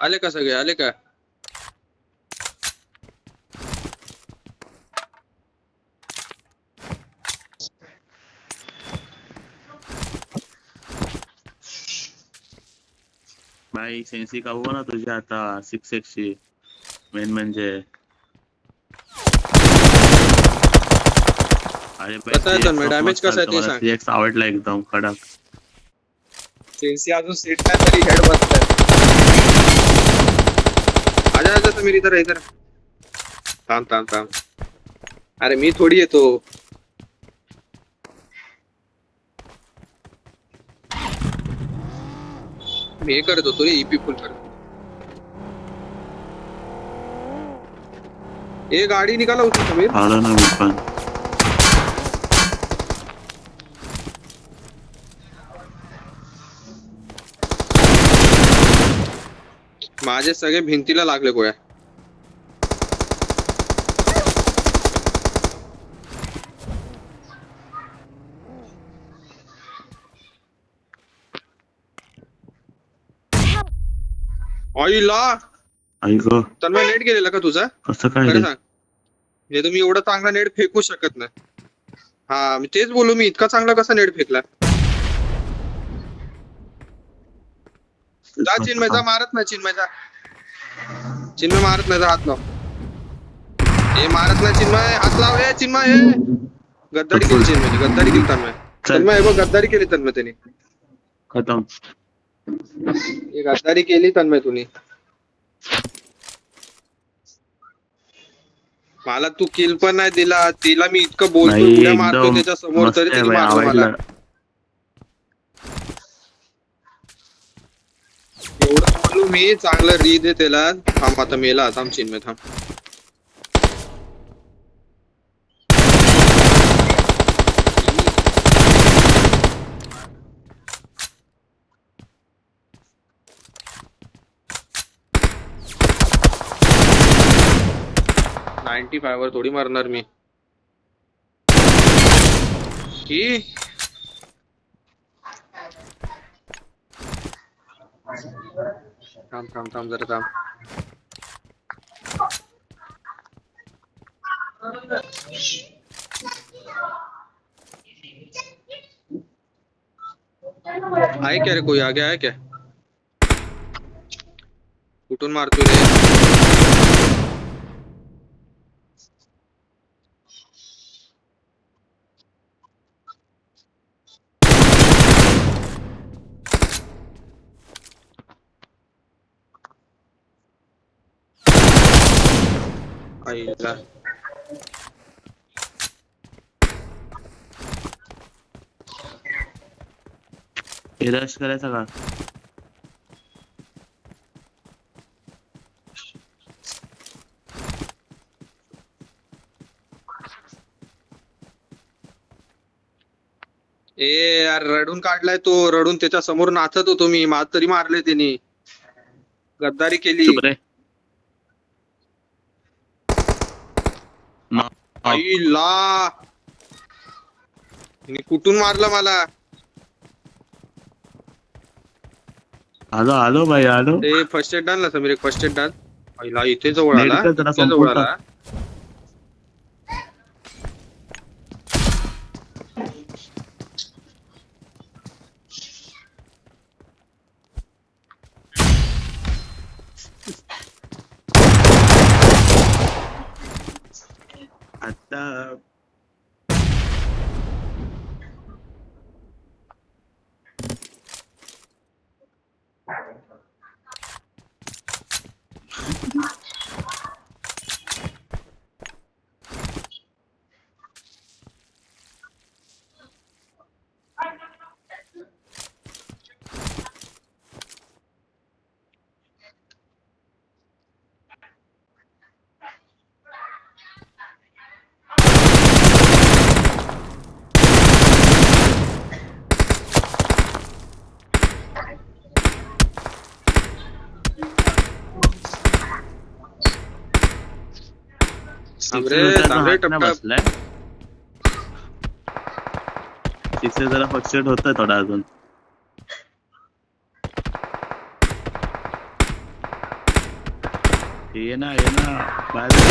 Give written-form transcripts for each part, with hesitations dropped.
आले का सगळे आले का? भाई सेन्सी का हुआ ना तुझे आता 6x ची मेन म्हणजे अरे कसं आहे तन्मय डॅमेज कसं आहे ते मला सांग. 3x आवडला एकदम कडक. चेल्सी अजून सीट नाही तरी हेड बसलाय. आजा आजा तुम्ही इधर थांब थांब थांब. अरे मी थोडी येतो. मी हे करत होतो रे ईपी फुल करत. ए गाडी निकाला होती समीर. आलो ना मी पण. माझे सगळे भिंतीला लागले गोळ्या. आईला ऐक तन्मय नेट गेलेला का तुझा? कसं काय खरं रे? सांग. म्हणजे तुम्ही एवढा चांगला नेट फेकू शकत नाही. हा मी तेच बोलू मी इतका चांगला कसा नेट फेकला. जा चिन्मयचा मारत नाही चिन्मयचा. चिन्मय मारत नाही हात लाव. हे मारत नाही चिन्मय हात लाव रे चिन्मय. गद्दारी केली चिन्मयने गद्दारी केली तन्मय. तन्मय हे बघ गद्दारी केली तन्मय त्याने. खतम. हे गद्दारी केली तन्मय तुम्ही. मला तू किल पण नाही दिला. तिला मी इतकं बोलतो उड्या मारतो त्याच्या समोर तरी तिने मारलं मला. एवढं बोलू मी चांगलं री दे त्याला. थांब आता मेला थांब चिन्मय थांब. नाईन्टी फाय वर थोडी मारणार मी. की थांब थांब थांब जरा थांब. आहे क्या रे कोई आगे आहे क्या? कुठून मारतोय रे? आईला रश करायचा का? ए यार रडून काढलाय तो. रडून त्याच्या समोर नाचत होतो मी. तरी मारले त्यांनी. गद्दारी केली. चुप रे. आईला हिने कुठून मारलं मला. आलो आलो भाई आलो. ते फर्स्ट एड डाल ना समीर. एक फर्स्ट एड डाल. आईला इथे जवळ आला. Medical जरा इथे जवळ संपवता. आला. आता बसलाय. तिथे जरा फक्षट होतंय थोडा अजून. ये ना बाहेर ये.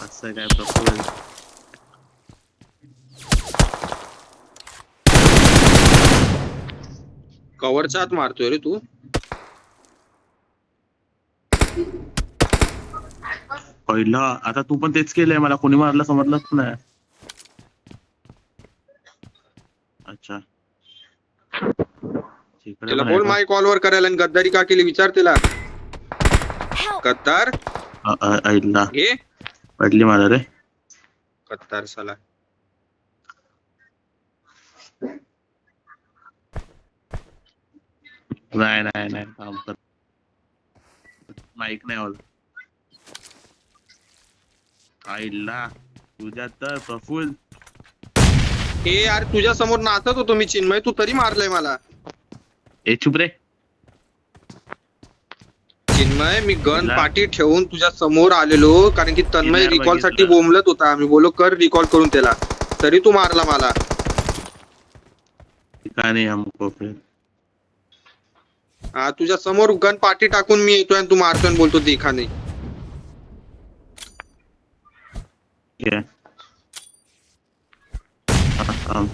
असं काय प्रफुल्ल. कव्हरच्या आत मारतोय रे तू. पहिला आता तू पण तेच केलंय, मला कोणी मारलं समजलंच नाही. अच्छा इकडे त्याला पण आहे बोल का? माय कॉलवर करायला आणि गद्दारी का केली विचार त्याला. गद्दार ऐकला घे पडली मला रे. गद्दार साला. नाही काम कर. माईक नाही होत आईला तुझ्या तर प्रफुल्ल. हे यार तुझ्या समोर नाचत होतो मी चिन्मय, तू तरी मारलंय मला. ए चुप रे. चिन्मय मी गन तिला- पाठी ठेवून तुझ्या समोर आलेलो, कारण की तन्मय तिला रिकॉल साठी बघितलं. बोंबलत होता. मी बोलो कर रिकॉल करून त्याला, तरी तू मारला मला. का नाही हमको फिर. हा तुझ्या समोर गन पाठी टाकून मी येतोय आणि तू मारतोय आणि बोलतो देखा नाही. क्या काम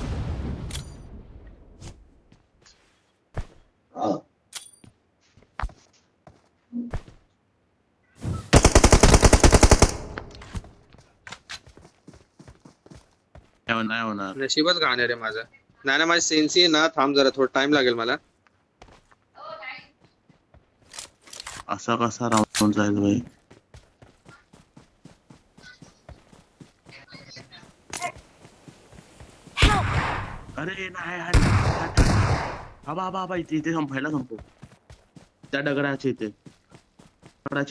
नाही होणार. नशीबच घाण रे माझं. नाही ना माझी सेन्सी आहे ना. थांब जरा थोडा टाइम लागेल मला. असा कसा राहून जाईल भाई. अरे नाही हा इथे संपायला संपव. त्या दगडाच्या इथे हा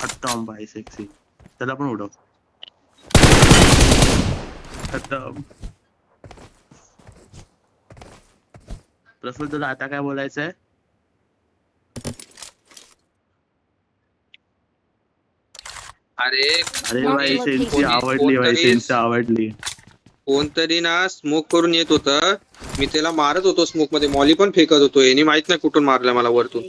खतम भाई सेक्सी. त्याला पण उडव. खतम. प्रफुल्ल तुला आता काय बोलायचंय? अरे अरे भाई सेन्सी आवडली भाई, सेन्सी आवडली. कोणतरी ना स्मोक करून येत होत. मी त्याला मारत होतो स्मोक मध्ये, मॉली पण फेकत होतो. याने माहित नाही कुठून मारलं मला वरतून.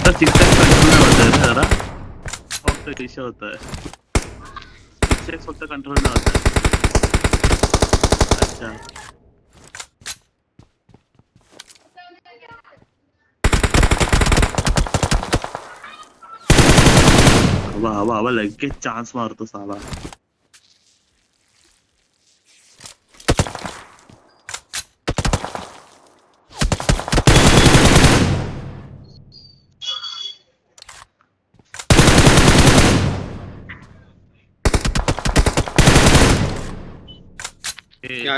तर सिक्सर कंट्रोल नाही होत आहे जरा. फक्त इशू होत आहे. फक्त कंट्रोल नाही होत आहे. अच्छा हवा लगेच चान्स मारतो साला.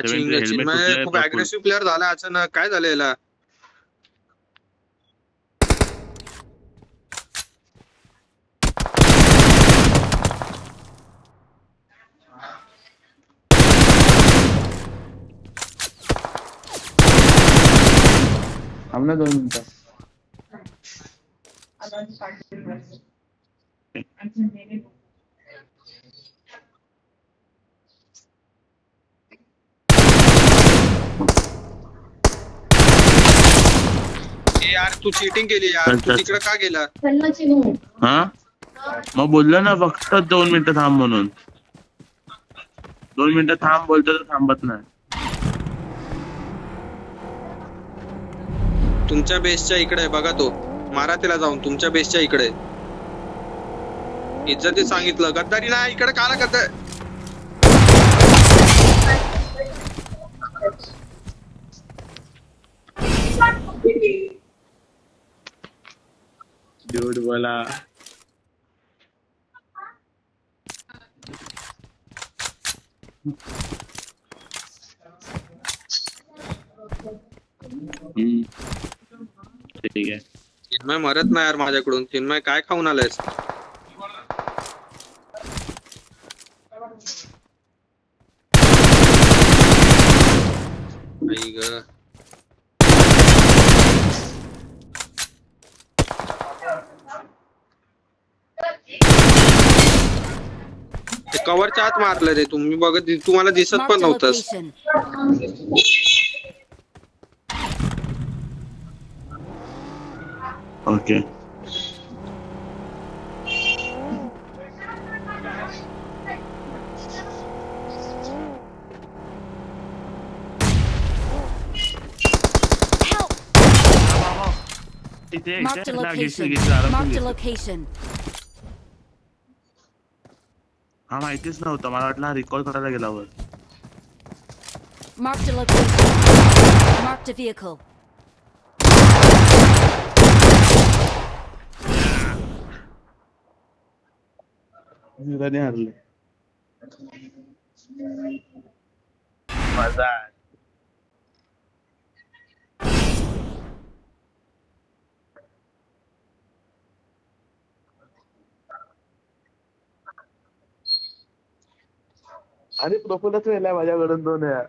चिन्मय खूप अग्रेसिव्ह प्लेअर झाला अचानक. काय झालं याला? थांब ना 2 मिनिटं. यार तू चीटिंग केली यार. तू तिकडे का गेला? हा मग बोललो ना फक्त 2 मिनिटं थांब म्हणून. 2 मिनिटं थांब बोलतो तर थांबत नाही. तुमच्या बेसच्या इकडे आहे बघा तो. मारा त्याला जाऊन. तुमच्या बेसच्या इकडे. इज्जतीत सांगितलं. गद्दारी नाही इकडे काला गद्दार. ड्यूड बोला. ठीक आहे. चिन्मय मरत नाही यार माझ्याकडून. चिन्मय काय खाऊन आलायस? आई ग. कव्हरच्या आत मारलं रे तुम्ही बघत तुम्हाला दिसत पण Marked a नव्हतंस. location. Okay. Help! इथे Marked a इथे ना घेशील location. घेशील आराम Marked a घेशील. location. हा माहितीच नव्हतं मला वाटलं हा रिकॉर्ड करायला गेल्यावर. Marked a location. Marked a vehicle. विराने हरले. मजा. आणि प्रोफोलच वेळेला माझ्याकडून 2 वेळा.